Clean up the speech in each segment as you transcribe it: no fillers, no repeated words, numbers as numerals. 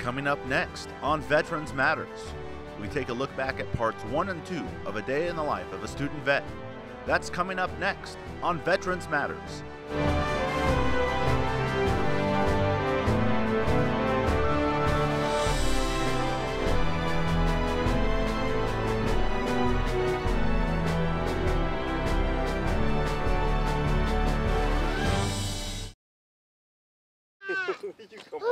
Coming up next on Veterans Matters, we take a look back at parts 1 and 2 of a day in the life of a student vet. That's coming up next on Veterans Matters. You come on.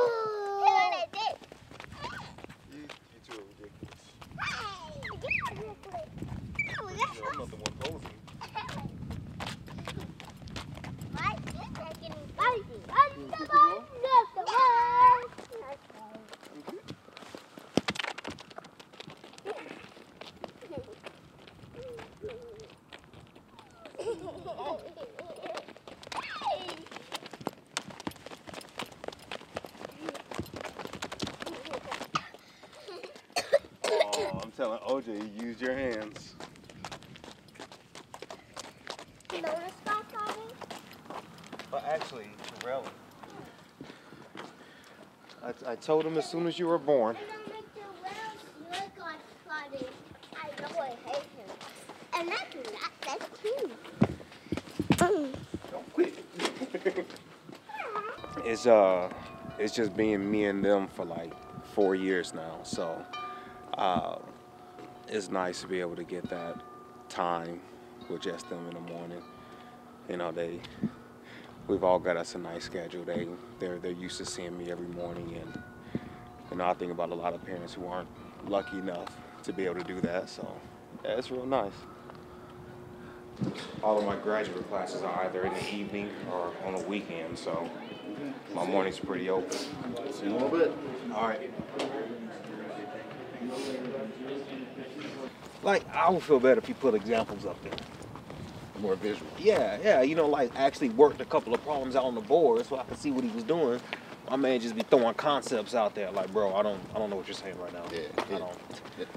You two are ridiculous. I'm not the one posing. I'm telling OJ, you use your hands. You know the spot on me? Well, actually, Terrell, I told him as soon as you were born. I don't make the wells look like spotty. I know I hate him. And that's cute. Don't quit. It's just being me and them for like 4 years now, so it's nice to be able to get that time with just them in the morning. You know, we've all got us a nice schedule. They're used to seeing me every morning, and you know, I think about a lot of parents who aren't lucky enough to be able to do that. So yeah, it's real nice. All of my graduate classes are either in the evening or on a weekend, so my morning's pretty open. See you in a little bit. All right. Like, I would feel better if you put examples up there. More visual. Yeah, you know, like actually worked a couple of problems out on the board so I could see what he was doing. My man just be throwing concepts out there like, bro, I don't know what you're saying right now. Yeah,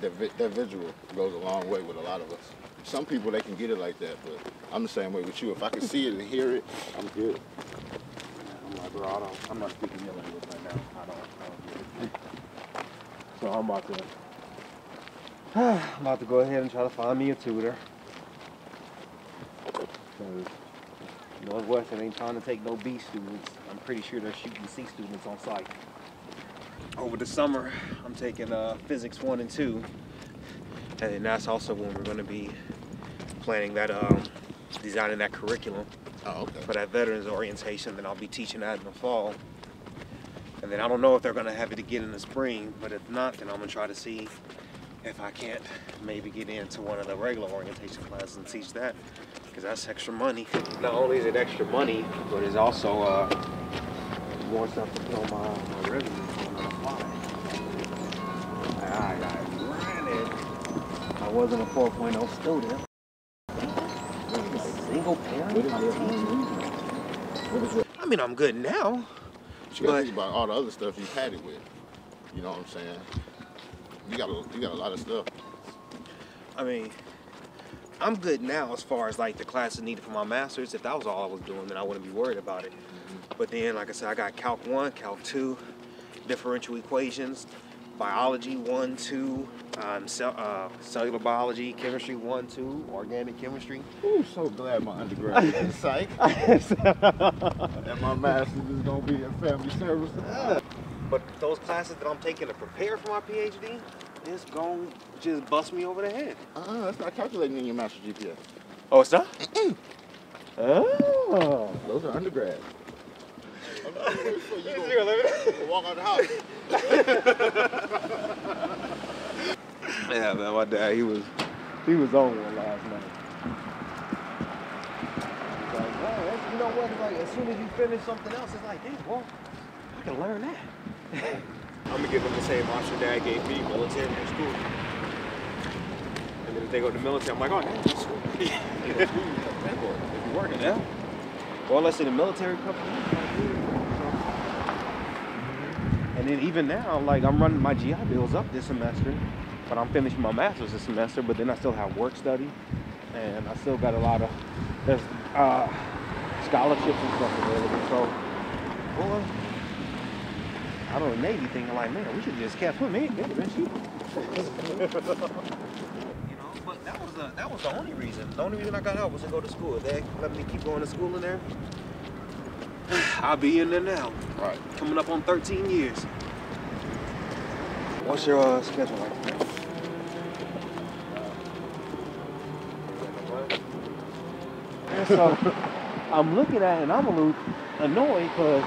that visual goes a long way with a lot of us. Some people, they can get it like that, but I'm the same way with you. If I can see it and hear it, I'm good. I'm like, bro, I'm not speaking your language right now. I don't get it. So I'm about to go ahead and try to find me a tutor. Because Northwestern ain't trying to take no B students. I'm pretty sure they're shooting C students on site. Over the summer, I'm taking Physics 1 and 2. And then that's also when we're going to be planning that, designing that curriculum for that veterans orientation. Then I'll be teaching that in the fall. And then I don't know if they're going to have it again in the spring, but if not, then I'm going to try to see if I can't maybe get into one of the regular orientation classes and teach that, because that's extra money. Not only is it extra money, but it's also more stuff to put on my resume when I apply. Granted, I wasn't a 4.0 student. Single parent. I mean, I'm good now. You gotta think about all the other stuff you've had it with. You know what I'm saying? You got a lot of stuff. I mean, I'm good now as far as like the classes needed for my master's. If that was all I was doing, then I wouldn't be worried about it. But then, like I said, I got Calc 1, Calc 2, differential equations, biology 1, 2, cellular biology, chemistry 1, 2, organic chemistry. Ooh, so glad my undergrad is in psych. And my master's is gonna be in family service. But those classes that I'm taking to prepare for my PhD, it's gonna just bust me over the head. That's not calculating in your master's GPA. Oh, it's not? Oh. Those are undergrads. You walk out the house. Yeah, man, my dad, he was on one last night. He's like, well, you know what? It's like, as soon as you finish something else, it's like, damn, well, I can learn that. I'm gonna give them the same option Dad gave me, military and school. And then if they go to military, I'm like, oh, yeah, that's school. If you're working now. Well, let's say the military company. And then even now, like, I'm running my GI bills up this semester, but I'm finishing my master's this semester, but then I still have work study, and I still got a lot of, there's scholarships and stuff available, so, boy, I don't know, Navy thinking like, man, we should have just kept him. It would have been cheaper. You know, but that was the only reason. The only reason I got out was to go to school. If they let me keep going to school in there, I'll be in there now. Right. Coming up on 13 years. What's your schedule like? And so I'm looking at it and I'm a little annoyed because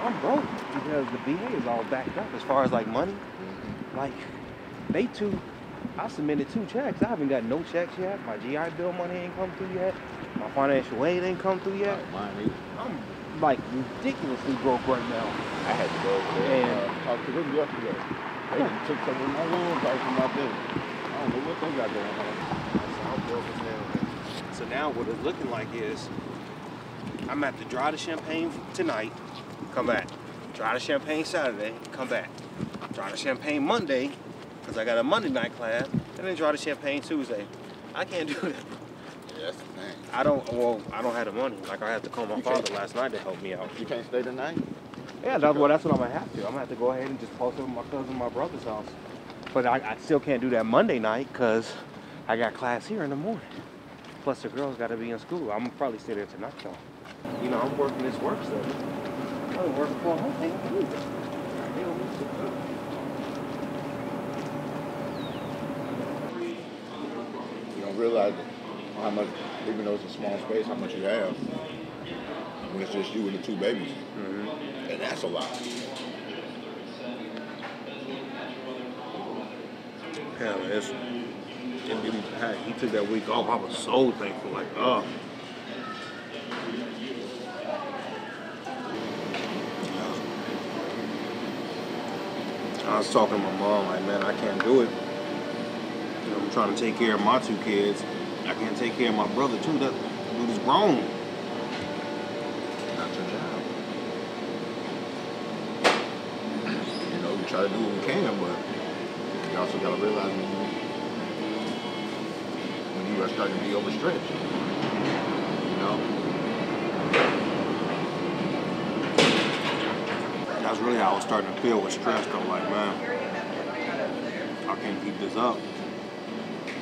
I'm broke because the VA is all backed up as far as like money. Like I submitted 2 checks. I haven't got no checks yet. My GI Bill money ain't come through yet. My financial aid ain't come through yet. Mine either. I'm like ridiculously broke right now. I had to go over there And- and talk to them yesterday. They done took some of my loan talk from my business. I don't know what they got going on. So I'm broke as hell, man. So now what it's looking like is I'm at the dry the champagne tonight, come back. Dry the champagne Saturday, come back. Dry the champagne Monday, because I got a Monday night class, and then dry the champagne Tuesday. I can't do that. Yeah, that's the thing. I don't have the money. Like I had to call my You father can't- last night to help me out. You can't stay the night? Yeah, that's what I'm gonna have to. I'm gonna have to go ahead and just post up at my cousin, my brother's house. But I still can't do that Monday night because I got class here in the morning. Plus the girls gotta be in school. I'm gonna probably stay there tonight though. You know, I'm working this work study. I'm working for a whole thing. You don't realize how much, even though it's a small space, how much you have when it's just you and the 2 babies. And that's a lot. Yeah, man, he took that week off. I was so thankful. Like, oh. I was talking to my mom, like, man, I can't do it. You know, I'm trying to take care of my 2 kids. I can't take care of my brother, too. That dude is grown. Not your job. You know, we try to do what we can, but you also got to realize when you are starting to be overstretched. You know? That's really how I was starting to feel with stress. I'm like, man, I can't keep this up.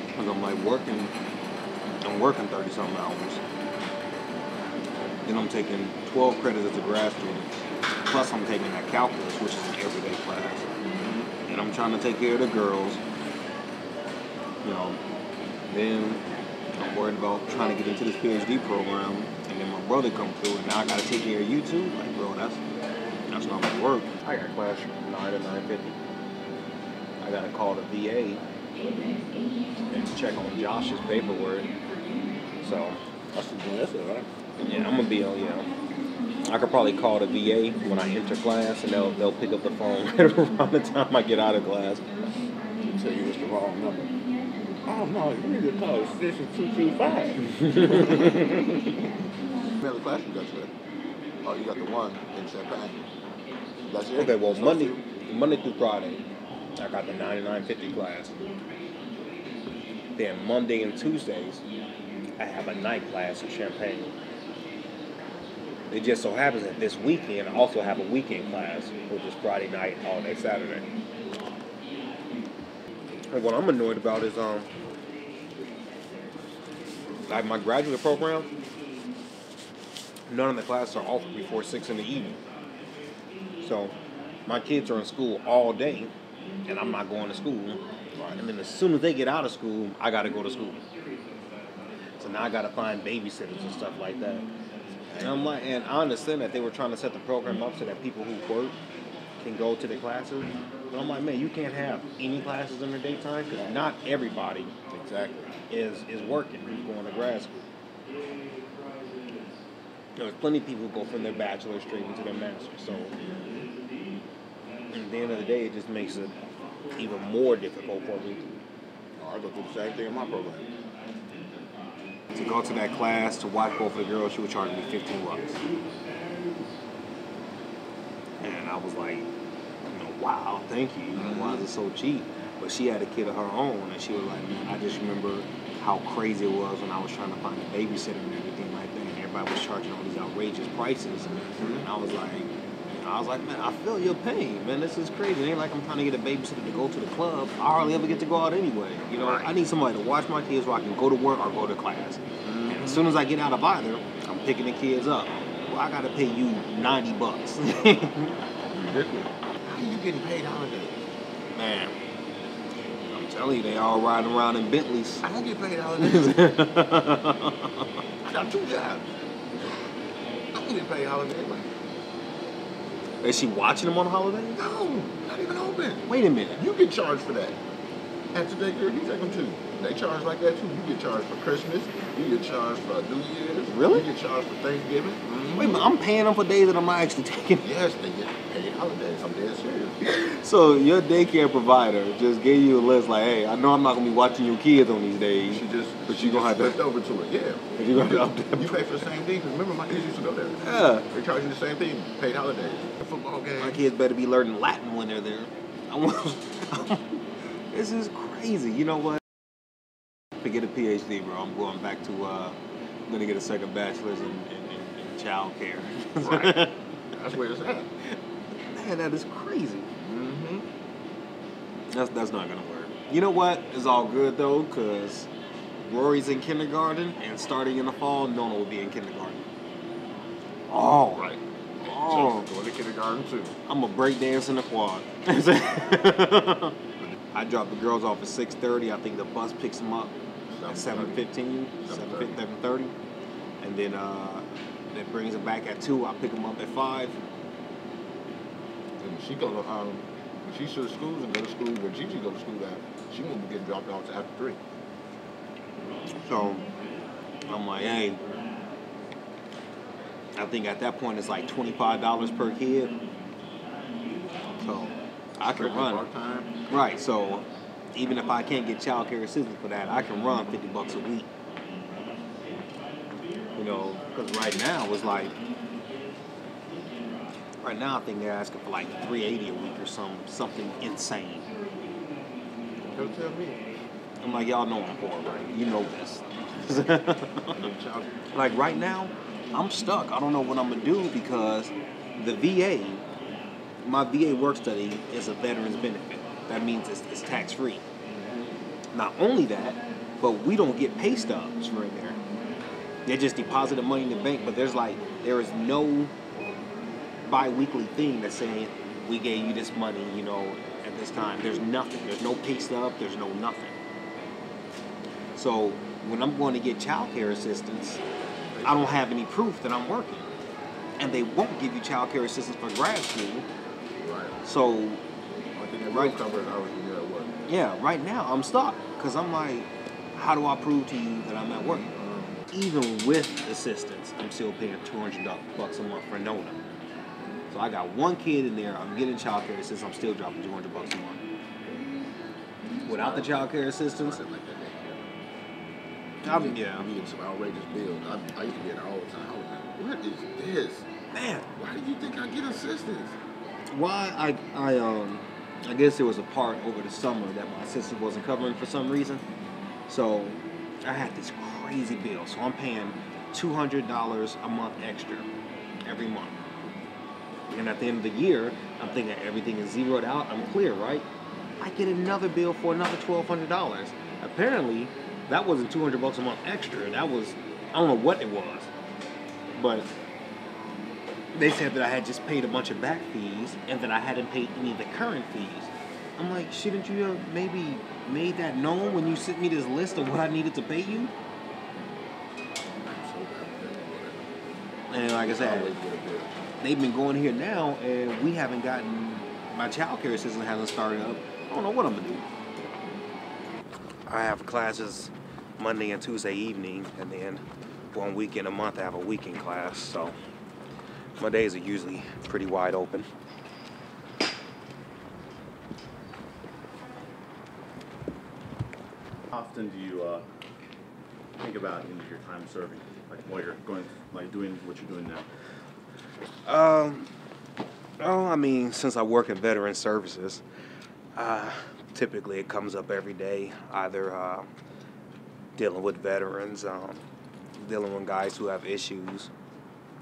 Because I'm like I'm working 30-something hours. Then I'm taking 12 credits as a grad student. Plus I'm taking that calculus, which is an everyday class. And I'm trying to take care of the girls. You know, then I'm worried about trying to get into this PhD program. And then my brother come through, and now I got to take care of you too. Like, bro, that's not gonna work. I got class from 9 to 9:50. I gotta call the VA and check on Josh's paperwork. So That's it, right? yeah, I'm gonna be on. I could probably call the VA when I enter class, and they'll pick up the phone right around the time I get out of class. They'll tell you it's the wrong number. Oh no, you need to call extension 225. How many class you got today? Oh, you got the one in Champaign. That's it? Okay, well That's those Monday through Friday, I got the 9 to 9:50 class. Then Monday and Tuesdays, I have a night class in Champaign. It just so happens that this weekend I also have a weekend class, which is Friday night, all day Saturday. And what I'm annoyed about is like my graduate program, none of the classes are offered before 6 in the evening. So my kids are in school all day, and I'm not going to school. And then as soon as they get out of school, I got to go to school. So now I got to find babysitters and stuff like that. And I'm like, and I understand that they were trying to set the program up so that people who work can go to the classes. But I'm like, man, you can't have any classes in the daytime because not everybody is working who's going to grad school. There's plenty of people who go from their bachelor straight into their master's. So at the end of the day, it just makes it even more difficult for me. I go through the same thing in my program. To go to that class, to watch both of the girls, she would charge me $15. And I was like, wow, thank you. Why is it so cheap? But she had a kid of her own, and she was like, man, I just remember how crazy it was when I was trying to find a babysitter and everything like that. And everybody was charging all these outrageous prices. And I was like, I was like, man, I feel your pain, man. This is crazy. It ain't like I'm trying to get a babysitter to go to the club. I hardly ever get to go out anyway. You know, I need somebody to watch my kids so I can go to work or go to class. And as soon as I get out of either, I'm picking the kids up. Well, I gotta pay you $90. Ridiculous. How are you getting paid holidays? Man, I'm telling you, they all riding around in Bentleys. I don't get paid holidays. I got 2 jobs. I don't get paid holidays. Like, Is she watching them on holidays? no, not even open. Wait a minute. You get charged for that. After daycare, you take them too. They charge like that too. You get charged for Christmas. You get charged for New Year's. Really? You get charged for Thanksgiving. Wait a minute, I'm paying them for days that I'm not actually taking. Yes, they get paid holidays. I'm dead serious. So your daycare provider just gave you a list like, hey, I know I'm not gonna be watching your kids on these days. But you gonna have to flipped over to it. Yeah. You gonna have to. You pay for the same thing. 'Cause remember, my kids used to go there. Yeah. They charge you the same thing. Paid holidays. Football game. My kids better be learning Latin when they're there. This is crazy. You know what? To get a PhD, bro, I'm going back to. I'm gonna get a second bachelor's in child care. Right. That's where it's at. Man, that is crazy. Mm-hmm. That's not gonna work. You know what? It's all good though, cause Rory's in kindergarten, and starting in the fall, Nona will be in kindergarten. Oh, Right. oh. So, going to kindergarten too. I'm a break dance in the quad. I drop the girls off at 6:30. I think the bus picks them up at 7:15, 7:30, and then that brings them back at 2. I pick them up at 5. And she go to when she switch schools and go to school where Gigi go to school at, she won't be getting dropped off after 3. So I'm like, hey, I think at that point it's like $25 per kid. So I can run. Part-time. Right, so even if I can't get child care assistance for that, I can run $50 a week. You know, because right now it's like, right now I think they're asking for like $380 a week or something insane. Don't tell me. I'm like, y'all know I'm poor, right? You know this. Like right now, I'm stuck. I don't know what I'm gonna do because the VA, my VA work study is a veteran's benefit. That means it's tax-free. Not only that, but we don't get pay stubs right there. They just deposit the money in the bank, but there is no bi-weekly thing that's saying we gave you this money, you know, at this time. There's nothing. There's no pay stub. There's no nothing. So when I'm going to get child care assistance, I don't have any proof that I'm working. And they won't give you child care assistance for grad school. Right. So, I think they will cover it hours when you're at work. yeah, right now I'm stuck. Because I'm like, how do I prove to you that I'm at work? Even with assistance, I'm still paying $200 a month for Nona. So I got one kid in there, I'm getting child care assistance, I'm still dropping $200 a month. Without the child care assistance, I'm getting some outrageous bills. I used to get it all the time. I was like, what is this? man, Why do you think I get assistance? why I guess there was a part over the summer that my assistant wasn't covering for some reason. So I had this crazy bill. So I'm paying $200 a month extra every month. And at the end of the year, I'm thinking everything is zeroed out. I'm clear, right? I get another bill for another $1,200. Apparently, that wasn't $200 a month extra. That was, I don't know what it was. But they said that I had just paid a bunch of back fees and that I hadn't paid any of the current fees. I'm like, shouldn't you have maybe made that known when you sent me this list of what I needed to pay you? And like I said, they've been going here now, and we haven't gotten, my child care assistant hasn't started up. I don't know what I'm gonna do. I have classes Monday and Tuesday evening, and then 1 weekend a month I have a weekend class, so my days are usually pretty wide open. How often do you think about your time serving, like while you're going, like doing what you're doing now? Oh, I mean, since I work in veteran services, typically it comes up every day, either dealing with veterans, dealing with guys who have issues,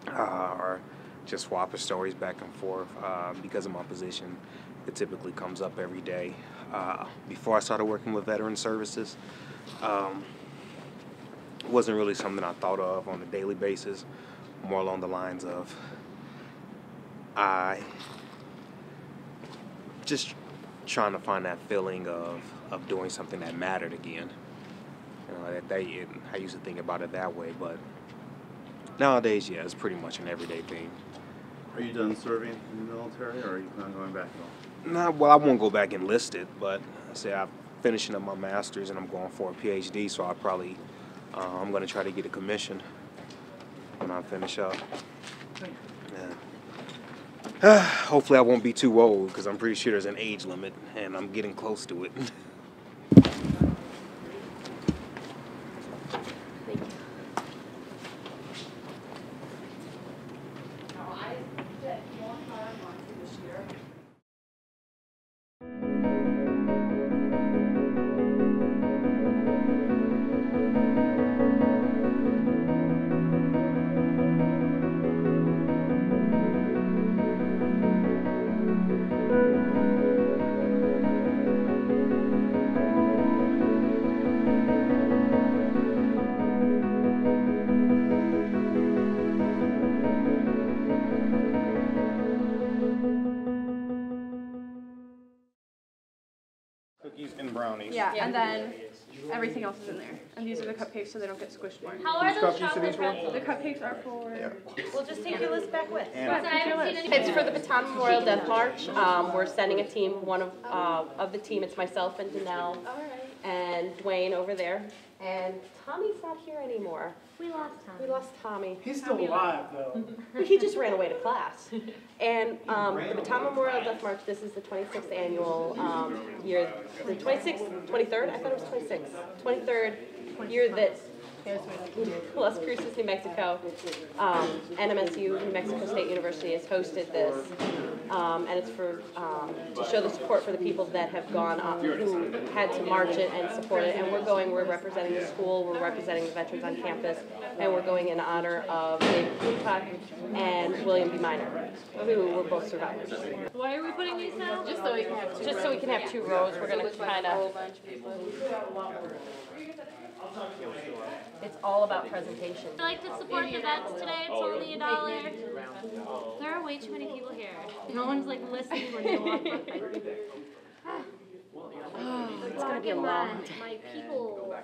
or just swapping stories back and forth. Because of my position, it typically comes up every day. Before I started working with Veteran Services, it wasn't really something I thought of on a daily basis, more along the lines of I just trying to find that feeling of doing something that mattered again. I used to think about it that way, but nowadays, yeah, it's pretty much an everyday thing. Are you done serving in the military, or are you not going back at all? Nah, well, I won't go back enlisted, but I say I'm finishing up my master's and I'm going for a PhD, so I'm going to try to get a commission when I finish up. Yeah. Hopefully I won't be too old, because I'm pretty sure there's an age limit, and I'm getting close to it. Cookies and brownies. Yeah, and then everything else is in there. And these are the cupcakes so they don't get squished more. How are those chocolate these were? pretzels? The cupcakes are for... Yeah. We'll just take your list back with. I haven't seen any. It's for the Baton Memorial Death March. We're sending a team, one of the team, it's myself and Danelle and Dwayne over there. And Tommy's not here anymore. We lost Tommy. We lost Tommy. He's still alive, though. He just ran away to class. And the Baton Memorial Death March, this is the 26th annual year, the 26th, 23rd? I thought it was 26th. 23rd year that Las Cruces, New Mexico, NMSU, New Mexico State University, has hosted this. And it's for to show the support for the people that have gone up, who had to march it and support it. And we're representing the school, we're representing the veterans on campus, and we're going in honor of David Plutak and William B. Minor, who were both survivors. Why are we putting these now? Just so we can have two. Just so we can have two rows. We're going to kind of. It's all about presentation. I'd like to support the vets today. It's only $1. There are way too many people here. No one's like listening when you walk by. It's going to be a long day. My people.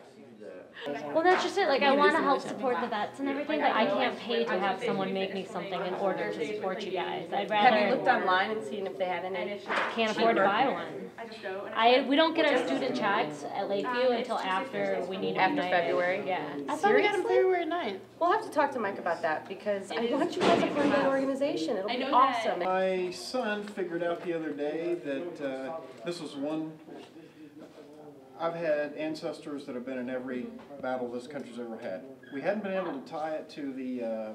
Well, that's just it. Like, I want to help support the vets and everything, but I can't pay to have someone make me something in order to support you guys. I'd rather. Have you looked online and seen if they had any? Can't afford to buy one. We don't get our student checks at Lakeview until after we need After February? Yeah. Seriously? February 9th. We'll have to talk to Mike about that, because I want you guys to form an organization. It'll be awesome. My son figured out the other day that this was one. I've had ancestors that have been in every battle this country's ever had. We hadn't been able to tie it to the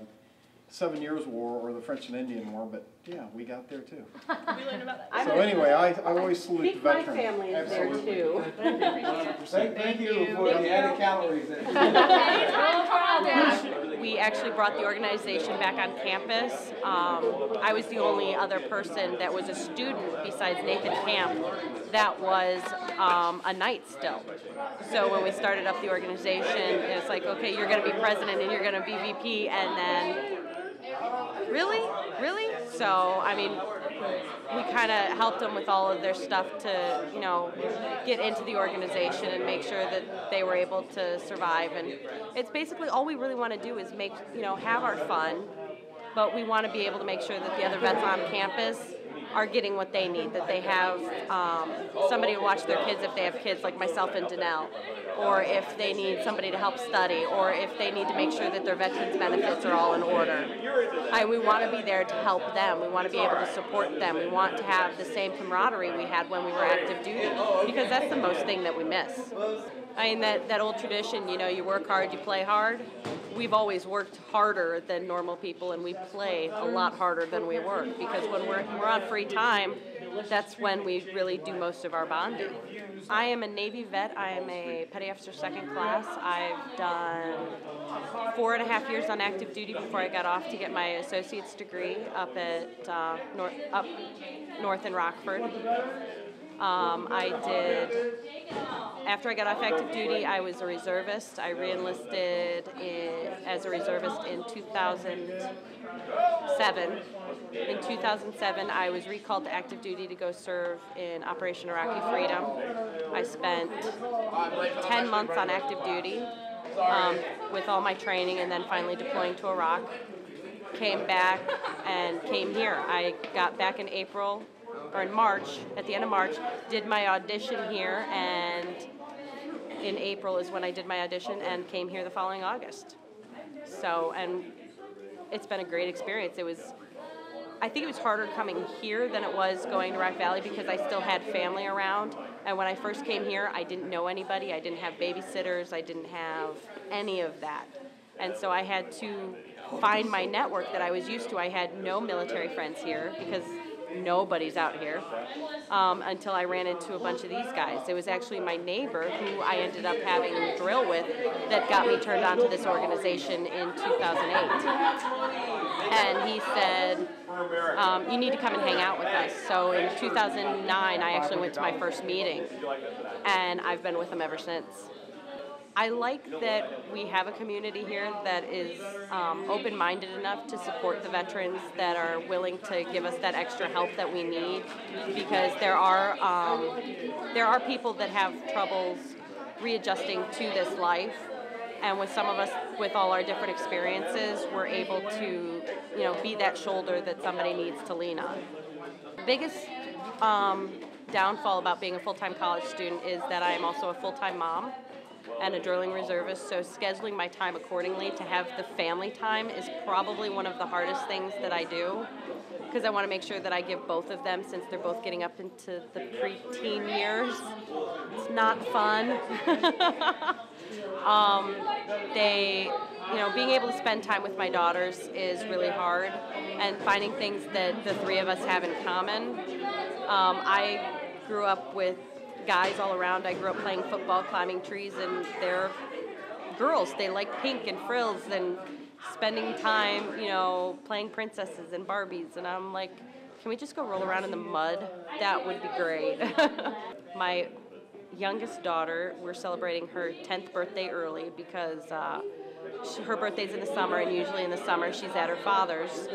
7 Years' War or the French and Indian War, but yeah, we got there too. We learned about that. So anyway, I always salute the My veterans. family is there too. Thank you for the added calories. We actually brought the organization back on campus. I was the only other person that was a student besides Nathan Camp that was a knight still. So when we started up the organization, it's like, okay, you're going to be president and you're going to be VP, and then, really? So, I mean, we kind of helped them with all of their stuff to, get into the organization and make sure that they were able to survive. And it's basically all we really want to do is make, have our fun, but we want to be able to make sure that the other vets on campus are getting what they need, that they have somebody to watch their kids if they have kids like myself and Danelle, or if they need somebody to help study, or if they need to make sure that their veterans benefits are all in order. We want to be there to help them. We want to be able to support them. We want to have the same camaraderie we had when we were active duty, because that's the most thing that we miss. That old tradition, you work hard, you play hard. We've always worked harder than normal people, and we play a lot harder than we work, because when we're on free time, that's when we really do most of our bonding. I am a Navy vet. I am a Petty Officer Second Class. I've done 4.5 years on active duty before I got off to get my associate's degree up at north in Rockford. After I got off active duty, I was a reservist. I re-enlisted as a reservist in 2007. In 2007, I was recalled to active duty to go serve in Operation Iraqi Freedom. I spent 10 months on active duty with all my training, and then finally deploying to Iraq. Came back and came here. I got back in April, or in March, at the end of March, did my audition here, and in April is when I did my audition and came here the following August. So, and it's been a great experience. I think it was harder coming here than it was going to Rock Valley because I still had family around. And when I first came here, I didn't know anybody. I didn't have babysitters. I didn't have any of that. And so I had to find my network that I was used to. I had no military friends here because nobody's out here until I ran into a bunch of these guys. It was actually my neighbor who I ended up having a drill with that got me turned on to this organization in 2008. And he said, you need to come and hang out with us. So in 2009, I actually went to my first meeting, and I've been with him ever since. I like that we have a community here that is open-minded enough to support the veterans, that are willing to give us that extra help that we need, because there are people that have troubles readjusting to this life, and with some of us, with all our different experiences, we're able to, be that shoulder that somebody needs to lean on. The biggest downfall about being a full-time college student is that I am also a full-time mom and a drilling reservist, so scheduling my time accordingly to have the family time is probably one of the hardest things that I do, because I want to make sure that I give both of them, since they're both getting up into the preteen years. It's not fun. Being able to spend time with my daughters is really hard, and finding things that the three of us have in common. I grew up with guys all around. I grew up playing football, climbing trees, and they're girls. They like pink and frills and spending time, playing princesses and Barbies. And I'm like, can we just go roll around in the mud? That would be great. My youngest daughter, we're celebrating her 10th birthday early because her birthday's in the summer, and usually in the summer she's at her father's.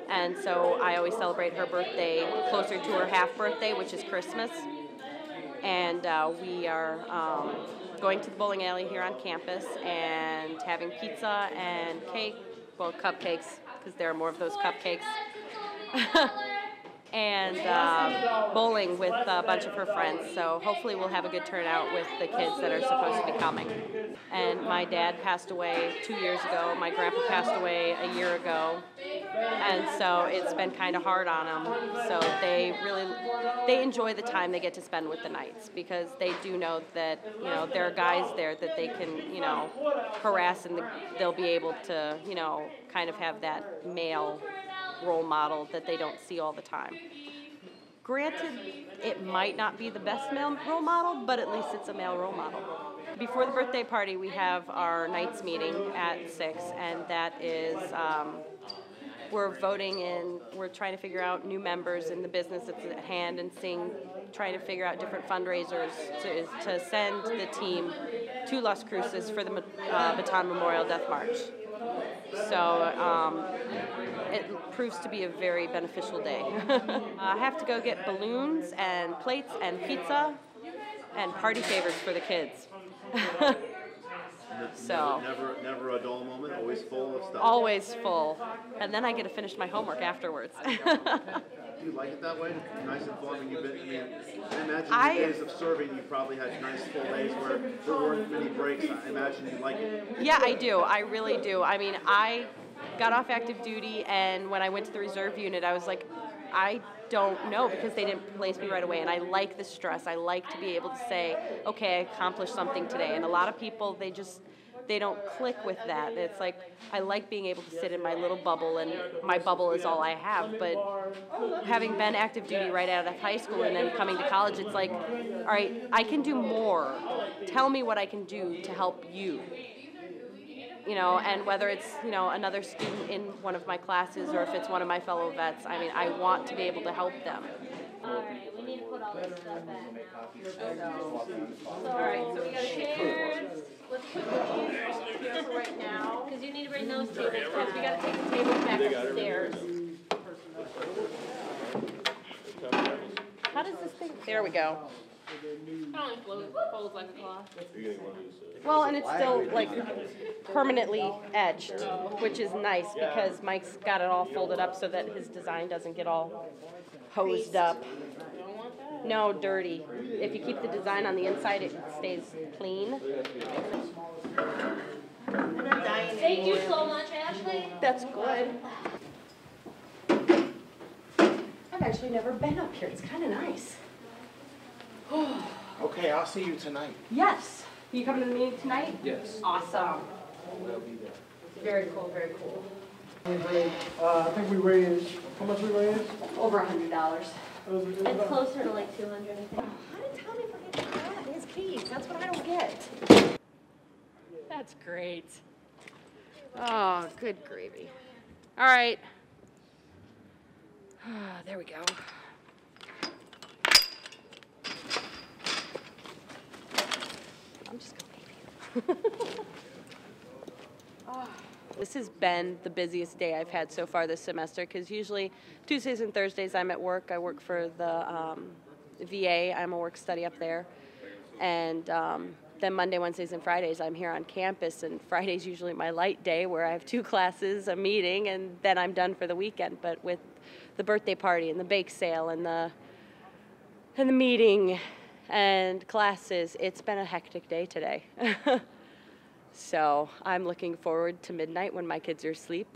And so I always celebrate her birthday closer to her half birthday, which is Christmas. And we are going to the bowling alley here on campus and having pizza and cake, well, cupcakes, because there are more of those cupcakes, and bowling with a bunch of her friends. So hopefully we'll have a good turnout with the kids that are supposed to be coming. And my dad passed away 2 years ago. My grandpa passed away a year ago. And so it's been kind of hard on them. So they enjoy the time they get to spend with the Knights, because they do know that, there are guys there that they can, harass, and they'll be able to, kind of have that male role model that they don't see all the time. Granted, it might not be the best male role model, but at least it's a male role model. Before the birthday party, we have our Knights meeting at 6, and that is, we're voting in, we're trying to figure out new members in the business that's at hand, and trying to figure out different fundraisers to send the team to Las Cruces for the Bataan Memorial Death March. So it proves to be a very beneficial day. I have to go get balloons and plates and pizza and party favors for the kids. So never a dull moment, always full of stuff. Always full. And then I get to finish my homework afterwards. Do you like it that way? Nice and full? I imagine the days of serving, you probably had nice full days where there weren't many breaks. I imagine you like it. Yeah, I do. I really do. I mean, I got off active duty, and when I went to the reserve unit, I was like, I don't know, because they didn't place me right away, and I like the stress. I like to be able to say, okay, I accomplished something today. And a lot of people, they don't click with that. It's like, I like being able to sit in my little bubble, and my bubble is all I have, but having been active duty right out of high school and then coming to college, it's like, all right, I can do more. Tell me what I can do to help you. You know, and whether it's, you know, another student in one of my classes or if it's one of my fellow vets, I mean, I want to be able to help them. All right, we need to put all this stuff back now. All right, so we got chairs. Let's put cookies here for right now. Because you need to bring those tables Yes, back. we got to take the tables back upstairs. How does this thing? There we go. It only folds like a cloth. Well, and it's still like permanently edged, which is nice because Mike's got it all folded up so that his design doesn't get all hosed up. No, dirty. If you keep the design on the inside, it stays clean. Thank you so much, Ashley. That's good. I've actually never been up here. It's kind of nice. Okay, I'll see you tonight. Yes. You coming to the meeting tonight? Yes. Awesome. Very cool, very cool. I think we raised, how much we raised? Over $100. It's closer to like 200, I think. How did Tommy forget to grab his keys? That's what I don't get. That's great. Oh, good gravy. All right. There we go. I'm just gonna leave you. This has been the busiest day I've had so far this semester because usually Tuesdays and Thursdays I'm at work. I work for the VA. I'm a work study up there. And then Monday, Wednesdays, and Fridays I'm here on campus. And Friday's usually my light day where I have 2 classes, a meeting, and then I'm done for the weekend. But with the birthday party and the bake sale and the meeting and classes, it's been a hectic day today. So I'm looking forward to midnight when my kids are asleep.